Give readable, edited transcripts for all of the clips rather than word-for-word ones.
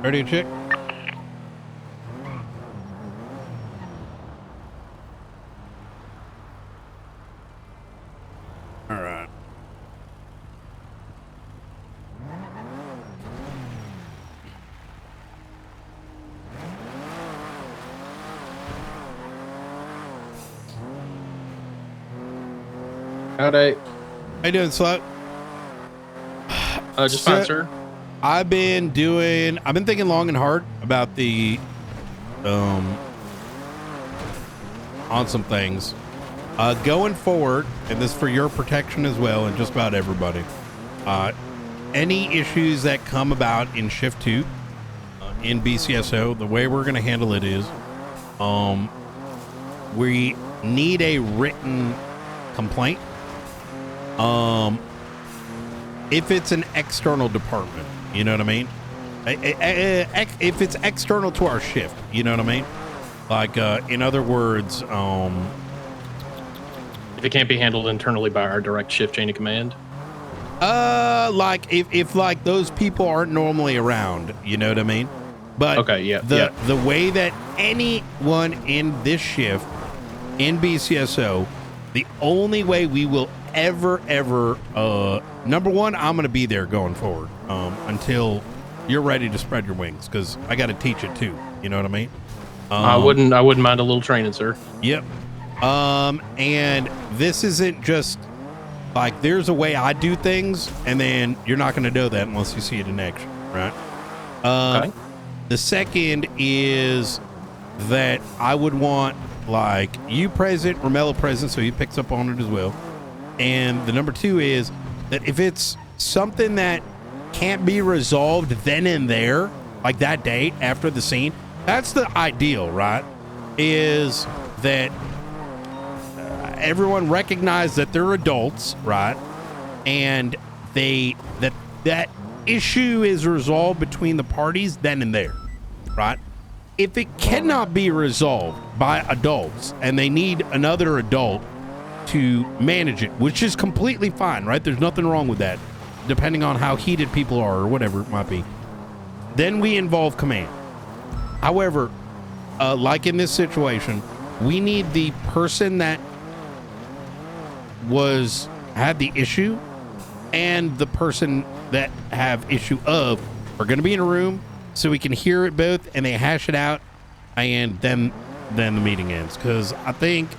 Ready to check? All right. Howdy. How you doing, Sloe? Just fine, sir. I've been thinking long and hard about the, on some things. Going forward, and this is for your protection as well, and just about everybody. Any issues that come about in Shift 2, in BCSO, the way we're going to handle it is, we need a written complaint. If it's an external department, you know what I mean? If it's external to our shift, you know what I mean? Like, in other words, if it can't be handled internally by our direct shift chain of command. Like if like those people aren't normally around, you know what I mean? But okay, yeah, the way that anyone in this shift in BCSO, the only way we will ever number one, I'm gonna be there going forward until you're ready to spread your wings, because I got to teach it too, you know what I mean? I wouldn't mind a little training, sir. Yep. And this isn't just like, there's a way I do things, and then you're not going to know that unless you see it in action, right? Okay. The second is that I would want, like, you present, Romello present, so he picks up on it as well. And the number two is that if it's something that can't be resolved then and there, like that date after the scene, that's the ideal, right? Is that everyone recognize that they're adults, right? And that issue is resolved between the parties then and there, right? If it cannot be resolved by adults and they need another adult to manage it, which is completely fine, right? There's nothing wrong with that, depending on how heated people are or whatever it might be. Then we involve command. However, like in this situation, we need the person that had the issue and the person that have issue of are going to be in a room so we can hear it both and they hash it out, and then the meeting ends. Because I think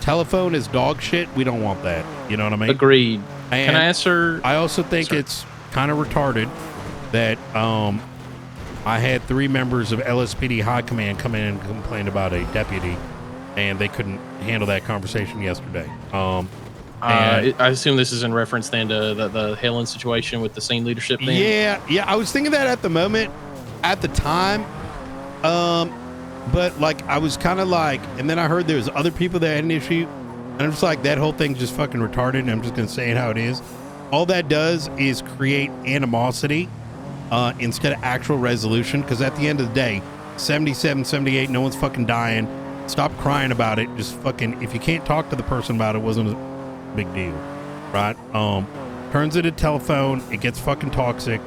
telephone is dog shit. We don't want that. You know what I mean? Agreed. And can I answer? I also think it's kind of retarded that I had 3 members of LSPD High Command come in and complain about a deputy, and they couldn't handle that conversation yesterday. I assume this is in reference then to the Helen situation with the scene leadership thing. Yeah. I was thinking that at the moment, at the time, but like I was kind of like, and then I heard there was other people that had an issue, and I'm just like, that whole thing's just fucking retarded, and I'm just gonna say it how it is. All that does is create animosity instead of actual resolution, because at the end of the day, 77, 78, no one's fucking dying. Stop crying about it. Just fucking, if you can't talk to the person about it, wasn't a big deal, right? Turns into telephone, it gets fucking toxic.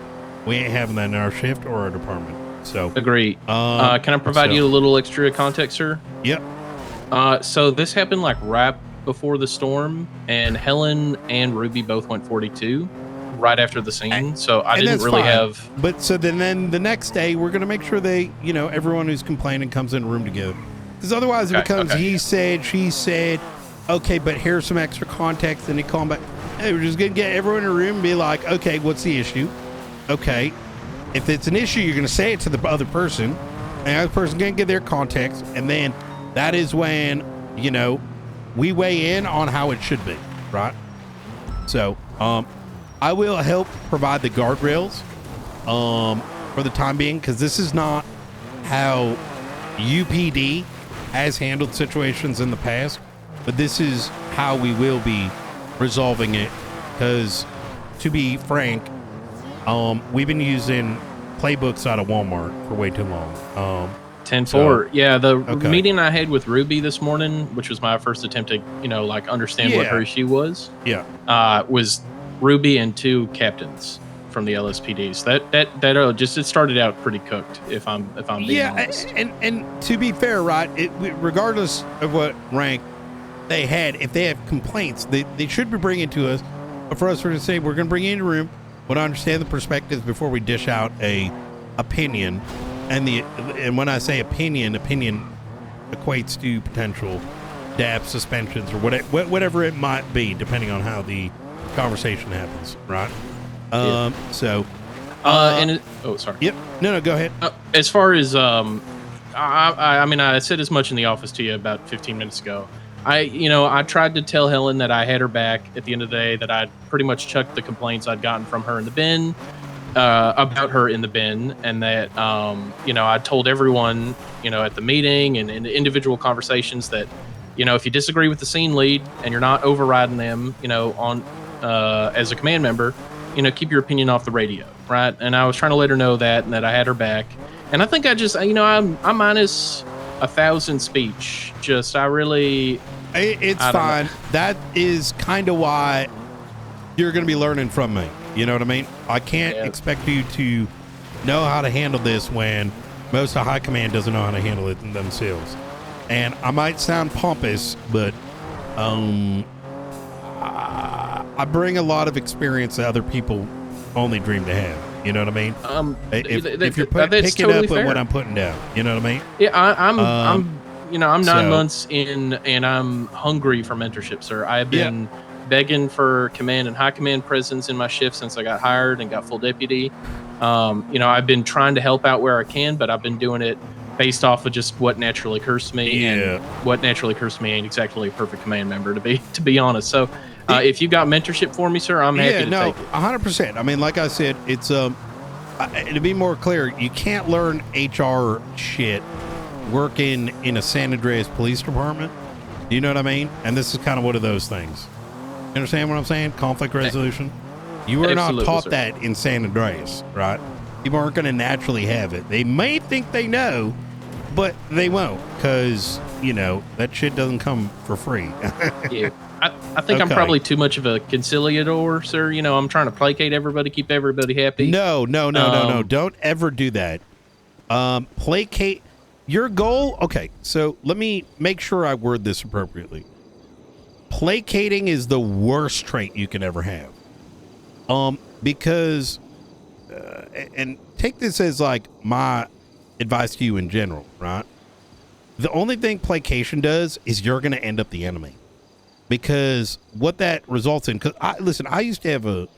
We ain't having that in our shift or our department. So agree. Can I provide you a little extra context, sir? Yep. So this happened like right before the storm, and Helen and Ruby both went 42 right after the scene. So I didn't really have. But so then the next day we're gonna make sure they, everyone who's complaining comes in a room together. Because otherwise it becomes he said, she said, okay, but here's some extra context, and they call them back. Hey, we're just going to get everyone in a room and be like, okay, what's the issue? Okay. If it's an issue, you're going to say it to the other person, and the other person's going to get their context, and then that is when, we weigh in on how it should be, right? So, I will help provide the guardrails for the time being, because this is not how UPD has handled situations in the past, but this is how we will be resolving it. Because, to be frank, we've been using playbooks out of Walmart for way too long. 10-4. Yeah, the meeting I had with Ruby this morning, which was my first attempt to, understand what her issue was. Yeah. Was Ruby and 2 captains from the LSPDs. That just it started out pretty cooked. If I'm being honest. And to be fair, right? Regardless of what rank they had, if they have complaints, they should be bringing to us. But for us, we're going to say we're going to bring you in the room. Want to understand the perspectives before we dish out a opinion. And when I say opinion equates to potential DAP suspensions or whatever it might be, depending on how the conversation happens, right? Sorry. Yep. No, go ahead. As far as I mean, I said as much in the office to you about 15 minutes ago. I tried to tell Helen that I had her back at the end of the day, that I'd pretty much chucked the complaints I'd gotten from her in the bin, about her in the bin, and that, I told everyone, at the meeting and in the individual conversations that, if you disagree with the scene lead and you're not overriding them, on as a command member, keep your opinion off the radio, right? And I was trying to let her know that, and that I had her back. And I think I just, I'm minus 1,000 speech. It's fine. That is kind of why you're going to be learning from me. You know what I mean? I can't expect you to know how to handle this when most of high command doesn't know how to handle it themselves. And I might sound pompous, but I bring a lot of experience that other people only dream to have. You know what I mean? If you're picking totally up fair. on what I'm putting down, you know what I mean? Yeah, I'm 9 months in, and I'm hungry for mentorship, sir. I've been begging for command and high command presence in my shift since I got hired and got full deputy. I've been trying to help out where I can, but I've been doing it based off of just what naturally occurs to me, and what naturally occurs to me ain't exactly a perfect command member, to be honest. So if you got mentorship for me, sir, I'm happy to take it. 100%. I mean, like I said, it's to be more clear, you can't learn HR shit working in a San Andreas police department. You know what I mean? And this is kind of one of those things. You understand what I'm saying? Conflict resolution. You were not taught that in San Andreas, right? People aren't going to naturally have it. They may think they know, but they won't, because, that shit doesn't come for free. Yeah. I think I'm probably too much of a conciliator, sir. I'm trying to placate everybody, keep everybody happy. No. Don't ever do that. Placate. Your goal. Okay, so let me make sure I word this appropriately. Placating is the worst trait you can ever have. Because, and take this as like my advice to you in general, right? The only thing placation does is you're going to end up the enemy. Because what that results in, because I used to have one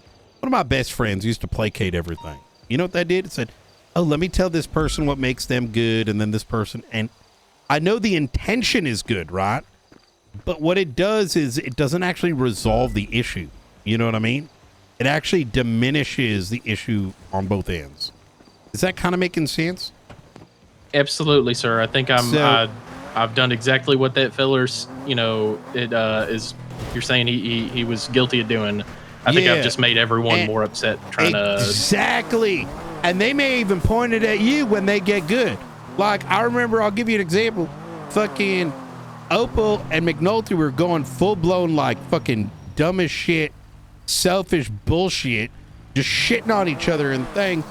of my best friends used to placate everything. You know what that did? It said, oh, let me tell this person what makes them good, and then this person. And I know the intention is good, right? But what it does is it doesn't actually resolve the issue. You know what I mean? It actually diminishes the issue on both ends. Is that kind of making sense? Absolutely, sir. I think I've done exactly what that feller's, is, you're saying he was guilty of doing. I think I've just made everyone more upset trying to. Exactly. And they may even point it at you when they get good. Like, I remember, I'll give you an example. Fucking Opal and McNulty were going full blown, like, fucking dumb as shit, selfish bullshit, just shitting on each other and things.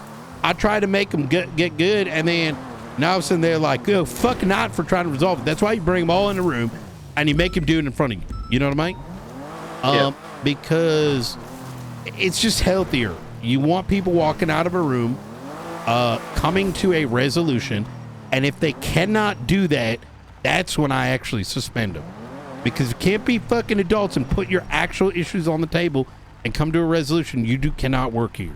I tried to make them get good, and then now all of a sudden they're like, oh, fuck not for trying to resolve it. That's why you bring them all in the room and you make them do it in front of you. You know what I mean? Because it's just healthier. You want people walking out of a room, coming to a resolution, and if they cannot do that, that's when I actually suspend them. Because you can't be fucking adults and put your actual issues on the table and come to a resolution. You cannot work here.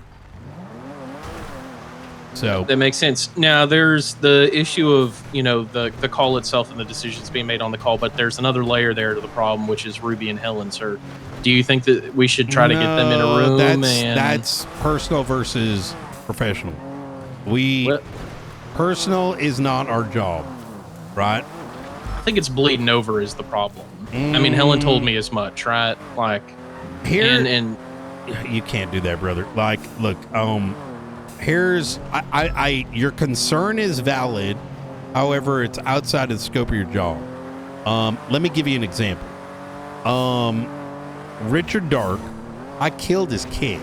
So that makes sense. Now there's the issue of, the call itself and the decisions being made on the call, but there's another layer there to the problem, which is Ruby and Helen, sir. Do you think that we should try to get them in a room? That's personal versus professional. Personal is not our job, right? I think it's bleeding over is the problem. I mean, Helen told me as much, right? Like, here, and you can't do that, brother. Like, look, here's your concern is valid. However, it's outside of the scope of your job. Let me give you an example. Richard Dark, I killed his kid.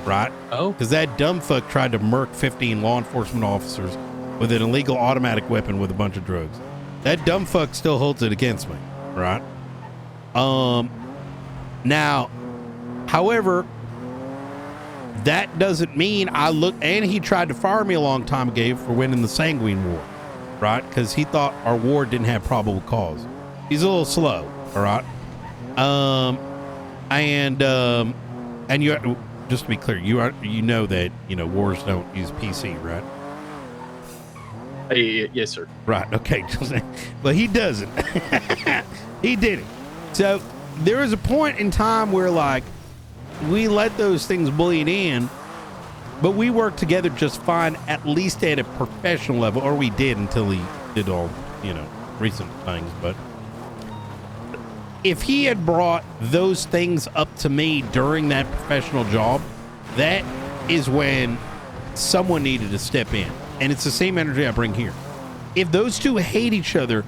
right? Oh. Because that dumb fuck tried to murk 15 law enforcement officers with an illegal automatic weapon with a bunch of drugs. That dumb fuck still holds it against me, right? Now, however, that doesn't mean and he tried to fire me a long time ago for winning the Sanguine War, right? Because he thought our war didn't have probable cause. He's a little slow, all right? And you, just to be clear, you know that, wars don't use PC, right? Yes, sir. Right. Okay. But he doesn't. He did it. So there was a point in time where like we let those things bleed in, but we worked together just fine, at least at a professional level, or we did until he did all, recent things. But if he had brought those things up to me during that professional job, that is when someone needed to step in. And it's the same energy I bring here. If those two hate each other,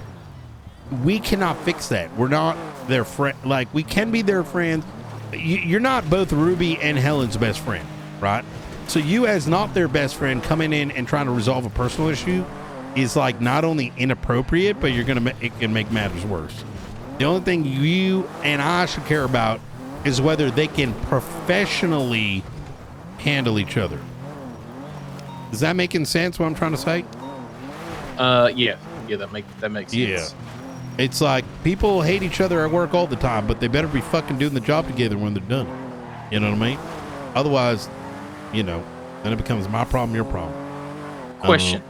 we cannot fix that. We're not their friend. Like, we can be their friends. You're not both Ruby and Helen's best friend, right? So you, as not their best friend, coming in and trying to resolve a personal issue is like not only inappropriate, but it can make matters worse. The only thing you and I should care about is whether they can professionally handle each other. Is that making sense, what I'm trying to say? Yeah, that makes sense. Yeah. It's like people hate each other at work all the time, but they better be fucking doing the job together when they're done. You know what I mean? Otherwise, then it becomes my problem, your problem. Question.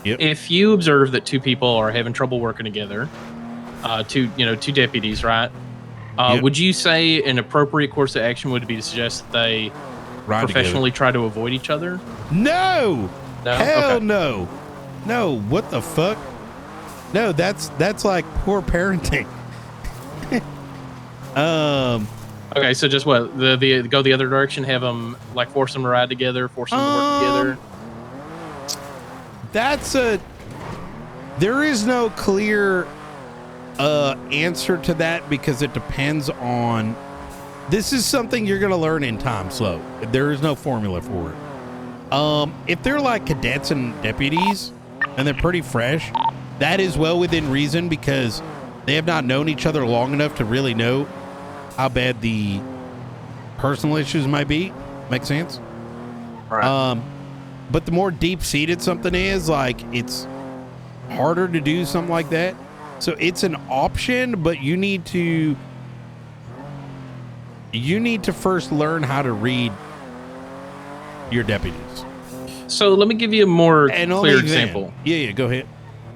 Yep. If you observe that two people are having trouble working together, two deputies, right? Yep. Would you say an appropriate course of action would be to suggest that they professionally try to avoid each other? No. Hell okay. no. No, what the fuck? No, that's like poor parenting. Okay, so just what? The go the other direction, have them like force them to ride together, force them to work together? There is no clear answer to that because it depends on. This is something you're going to learn in time, Sloe. There is no formula for it. If they're like cadets and deputies and they're pretty fresh, that is well within reason because they have not known each other long enough to really know how bad the personal issues might be. Make sense? Right. But the more deep-seated something is, like, it's harder to do something like that. So it's an option, but you need to first learn how to read your deputies. So let me give you a more clear example. Yeah, go ahead.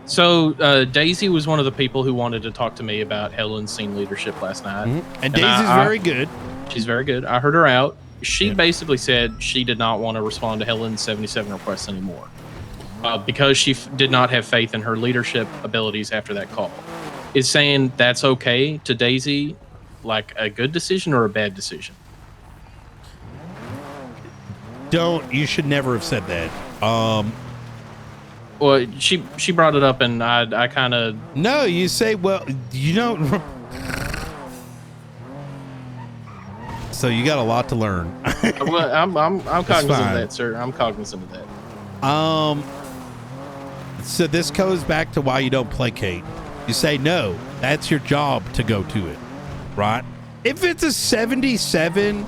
So Daisy was one of the people who wanted to talk to me about Helen's scene leadership last night. Mm-hmm. And Daisy's very good. She's very good. I heard her out. She basically said she did not want to respond to Helen's 77 requests anymore because she did not have faith in her leadership abilities after that call. Is saying that's okay to Daisy like a good decision or a bad decision? You should never have said that. Well, she brought it up, and I kind of... No, you say, well, you don't... So you got a lot to learn. Well, I'm cognizant of that, sir. I'm cognizant of that. So this goes back to why you don't placate. You say, no, that's your job to go to it, right? If it's a 77...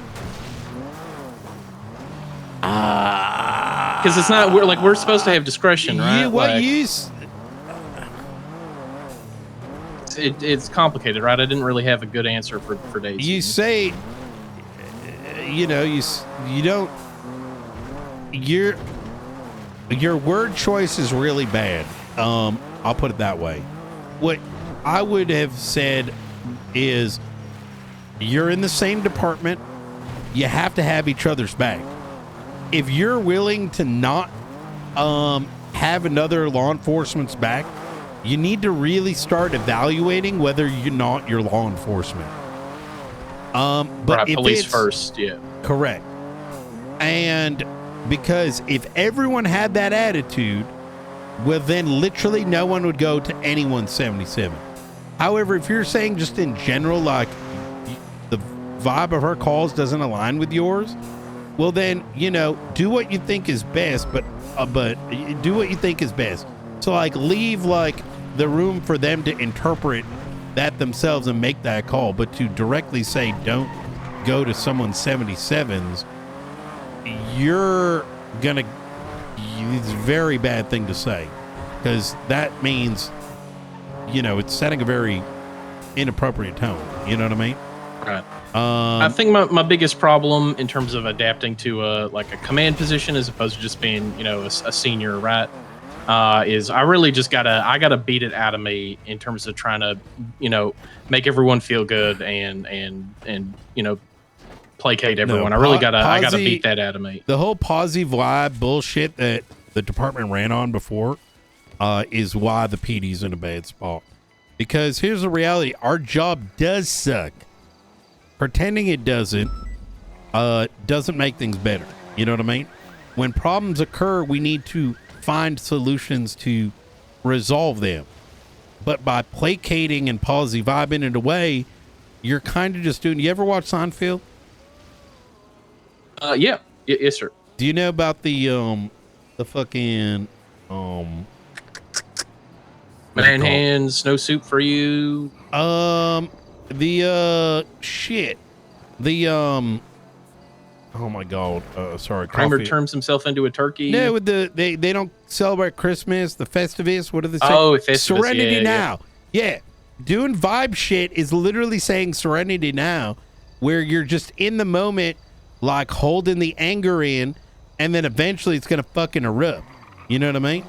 Because it's not, we're supposed to have discretion, right? It's complicated, right? I didn't really have a good answer for Daisy. You say, you don't. Your word choice is really bad. I'll put it that way. What I would have said is, you're in the same department. You have to have each other's back. If you're willing to not have another law enforcement's back, you need to really start evaluating whether you're not your law enforcement. But right, if police first, yeah. Correct. And because if everyone had that attitude, well, then literally no one would go to anyone's 77. However, if you're saying just in general, like the vibe of her calls doesn't align with yours, well then, you know, do what you think is best, but do what you think is best. So like leave like the room for them to interpret that themselves and make that call, but to directly say don't go to someone's 77s, you're gonna, it's a very bad thing to say, because that means, you know, it's setting a very inappropriate tone. You know what I mean? Right. I think my biggest problem in terms of adapting to like a command position as opposed to just being, you know, a senior, right? Is I really just gotta beat it out of me in terms of trying to, you know, make everyone feel good and you know, placate everyone. I gotta beat that out of me. The whole posy vibe bullshit that the department ran on before is why the PD's in a bad spot. Because here's the reality: our job does suck. Pretending it doesn't make things better. You know what I mean? When problems occur, we need to find solutions to resolve them. But by placating and posy vibing it away, you're kind of just doing. You ever watch Seinfeld? Yeah. Yes, sir. Do you know about the fucking man hands, no soup for you? Oh my god, sorry, Kramer turns himself into a turkey. No, with they don't celebrate Christmas, the Festivus. What do they say? Oh, Festivus, Serenity Now. Yeah, doing vibe shit is literally saying Serenity Now, where you're just in the moment, like holding the anger in, and then eventually it's gonna fucking erupt. You know what I mean?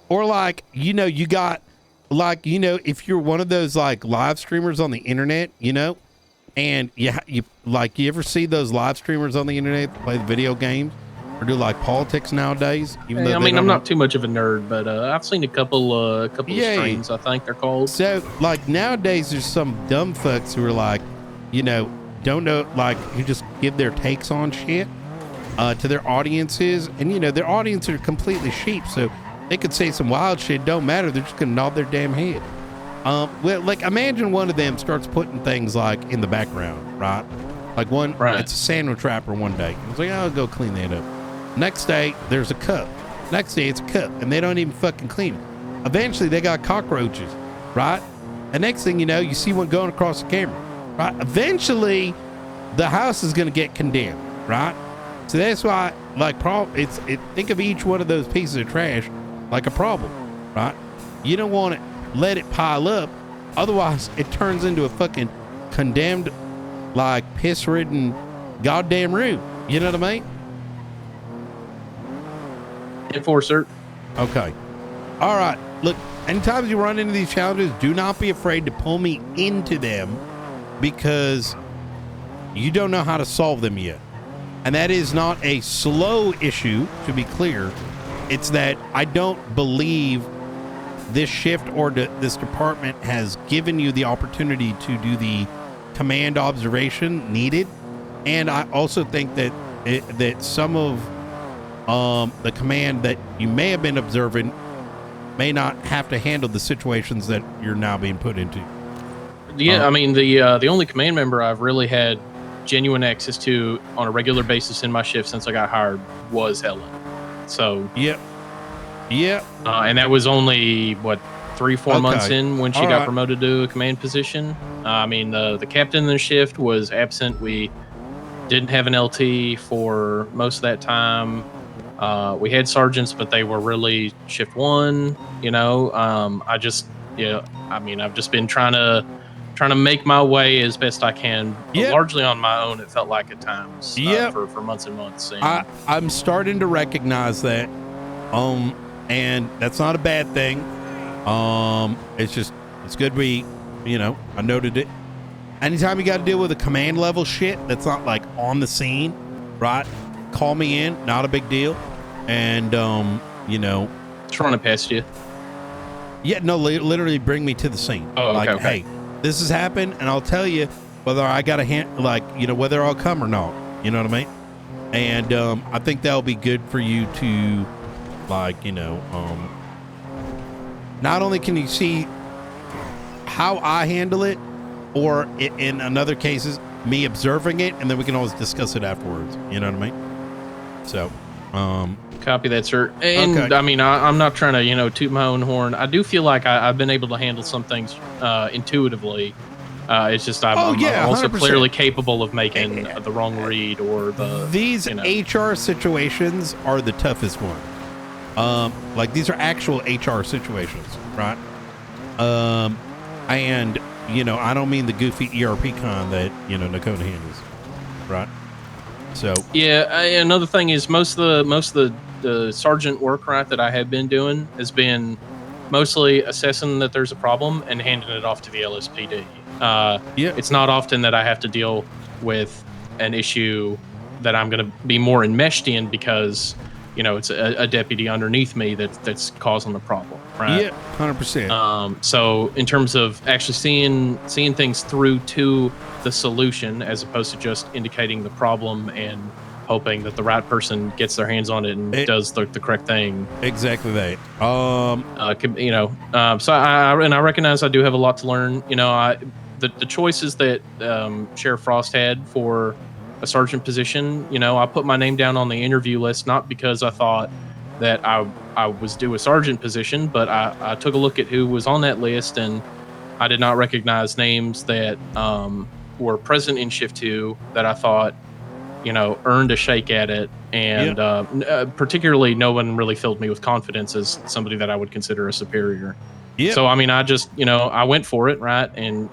Or like, you know, you got like, you know, if you're one of those like live streamers on the internet, you know, and you ever see those live streamers on the internet that play the video games or do like politics nowadays? Even though I mean, I'm not too much of a nerd, but I've seen a couple of streams, I think they're called. So like nowadays there's some dumb fucks who are like, you know, don't know, like who just give their takes on shit to their audiences, and you know, their audiences are completely sheep, so they could say some wild shit, don't matter, they're just gonna nod their damn head. Well, like imagine one of them starts putting things like in the background, right? Like it's a sandwich wrapper one day. It's like, I'll go clean that up. Next day, there's a cup. Next day, it's a cup, and they don't even fucking clean it. Eventually, they got cockroaches, right? And next thing you know, you see one going across the camera, right? Eventually, the house is gonna get condemned, right? So that's why, like, think of each one of those pieces of trash like a problem, right? You don't want to let it pile up, otherwise it turns into a fucking condemned, like piss-ridden goddamn room. You know what I mean? Enforcer. Okay. All right. Look, anytime you run into these challenges, do not be afraid to pull me into them, because you don't know how to solve them yet. And that is not a slow issue, to be clear. It's that I don't believe this shift or this department has given you the opportunity to do the command observation needed. And I also think that that some of the command that you may have been observing may not have to handle the situations that you're now being put into. Yeah, I mean, the only command member I've really had genuine access to on a regular basis in my shift since I got hired was Helen. So yep. And that was only 3-4 months in when she got promoted to a command position. I mean, the captain of the shift was absent. We didn't have an LT for most of that time. We had sergeants, but they were really shift one. You know, I've just been trying to make my way as best I can, largely on my own. It felt like at times for months and months. And I'm starting to recognize that, and that's not a bad thing. It's good I noted it. Anytime you got to deal with a command level shit that's not like on the scene, right? Call me in, not a big deal. And just run it past you. Yeah, no, literally bring me to the scene. Oh, okay, hey, this has happened, and I'll tell you whether I got whether I'll come or not. You know what I mean? And I think that'll be good for you to, not only can you see how I handle it, or in other cases, me observing it, and then we can always discuss it afterwards. You know what I mean? So, copy that, sir. And okay. I mean, I'm not trying to, toot my own horn. I do feel like I've been able to handle some things intuitively. It's just I'm also 100%. clearly capable of making the wrong read or these HR situations are the toughest one. Like these are actual HR situations, right? And I don't mean the goofy ERP con that Nakona handles, right? So yeah, another thing is most of the sergeant work, right, that I have been doing has been mostly assessing that there's a problem and handing it off to the LSPD. It's not often that I have to deal with an issue that I'm going to be more enmeshed in because it's a deputy underneath me that's causing the problem, right? Yeah, 100%. So in terms of actually seeing things through to the solution, as opposed to just indicating the problem and hoping that the right person gets their hands on it and does the correct thing. Exactly that. So I recognize I do have a lot to learn. The choices that Sheriff Frost had for a sergeant position, I put my name down on the interview list, not because I thought that I was due a sergeant position, but I took a look at who was on that list, and I did not recognize names that were present in Shift 2 that I thought, earned a shake at it. And particularly, no one really filled me with confidence as somebody that I would consider a superior. Yeah. So, I mean, I just, I went for it, right? And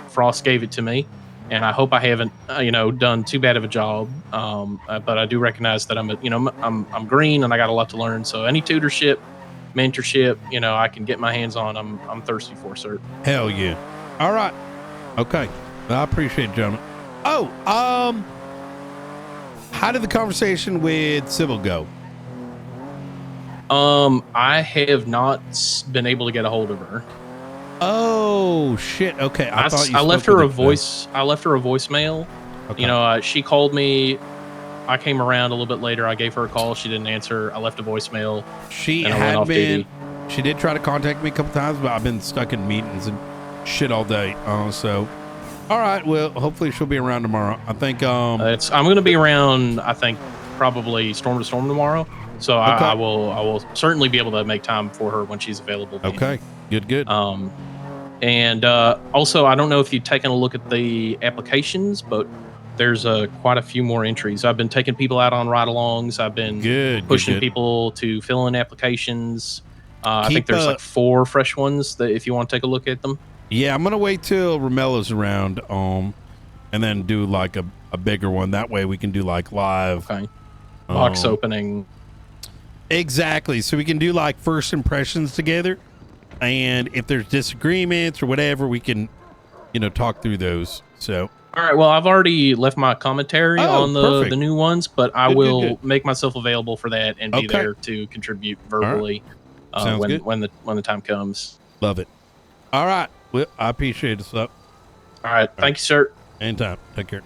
Frost gave it to me. And I hope I haven't, done too bad of a job. But I do recognize that I'm green and I got a lot to learn. So any tutorship, mentorship, I can get my hands on, I'm thirsty for, sir. Hell yeah. All right. Okay. I appreciate it, gentlemen. Oh, how did the conversation with Sybil go? I have not been able to get a hold of her. Oh shit. Okay. I left her a voice. I left her a voicemail. Okay. She called me. I came around a little bit later. I gave her a call. She didn't answer. I left a voicemail. She did try to contact me a couple times, but I've been stuck in meetings and shit all day. So, all right. Well, hopefully she'll be around tomorrow. I think. I'm going to be around. I think probably storm to storm tomorrow. So okay. I will certainly be able to make time for her when she's available. Okay. Good. And also, I don't know if you've taken a look at the applications, but there's quite a few more entries. I've been taking people out on ride-alongs. I've been pushing people to fill in applications. I think there's like 4 fresh ones that if you want to take a look at them. Yeah, I'm gonna wait till Romelo's around, and then do like a bigger one. That way we can do like live box opening. Exactly. So we can do like first impressions together. And if there's disagreements or whatever, we can, talk through those. So, all right. Well, I've already left my commentary on the new ones, but I will make myself available for that and be there to contribute verbally when the time comes. Love it. All right. Well, I appreciate it. All right. Thank you, sir. Anytime. Take care.